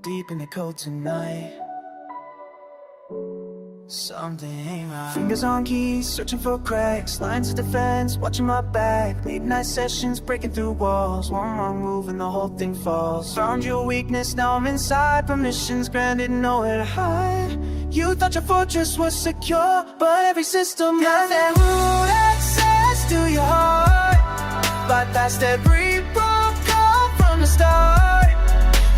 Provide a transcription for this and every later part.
deep in the code tonight. Something ain't right. Fingers on keys, searching for cracks. Lines of defense, watching my back. Late night sessions, breaking through walls. One wrong move and the whole thing falls. Found your weakness, now I'm inside. Permissions granted, nowhere to hide. You thought your fortress was secure, but every system has that root access to your heart. Bypassed every protocol from the start.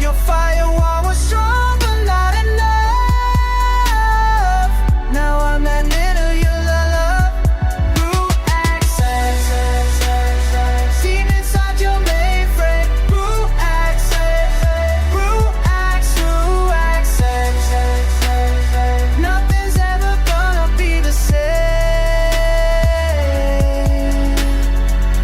Your firewall was strong, but not enough. Now I'm admitted to your love. Root access. Seen inside your mainframe. Root access. Root access. Nothing's ever gonna be the same.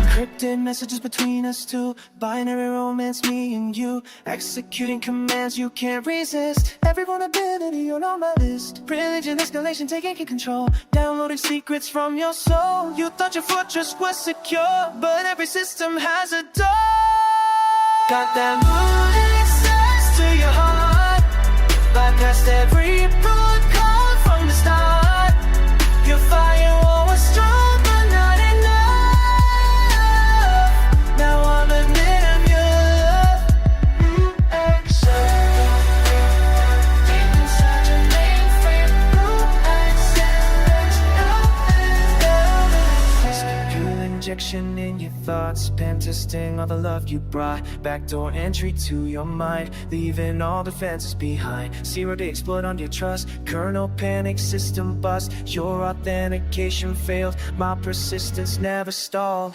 Encrypted messages between us two. Binary romance, me and you. Executing commands you can't resist. Every vulnerability on my list. Privilege and escalation taking control. Downloading secrets from your soul. You thought your fortress was secure, but every system has a door. Got that root access to your heart. Bypassed every protocol from the start. Your firewall was strong, but not enough. Now I'm admitting your love. Root access. Deep inside your mainframe. Root access. Secure injection in your thoughts. Pen testing all the love you brought. Backdoor entry to your mind, leaving all defenses behind. 0 to exploit on your trust. Kernel panic, system bust. Your authentication failed. My persistence never stalled.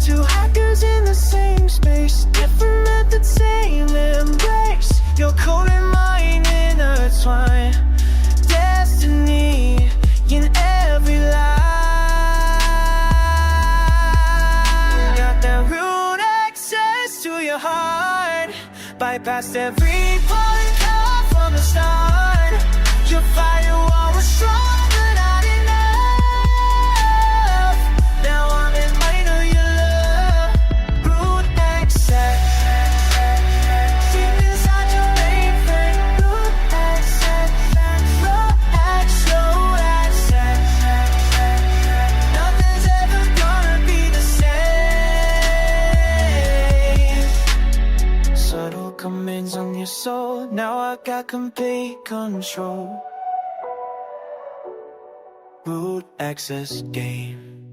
Two hackers in the same space, different methods, same embrace. Your code and mine intertwine. Destiny in every line. Got that root access to your heart. Bypassed every protocol from the start. Your firewall was strong, but not enough. Now I'm in mind of your love. Root access. Deep inside your mainframe. Root access. Root access. Nothing's ever gonna be the same. Subtle commands on your soul. Now I got complete control. Root access game.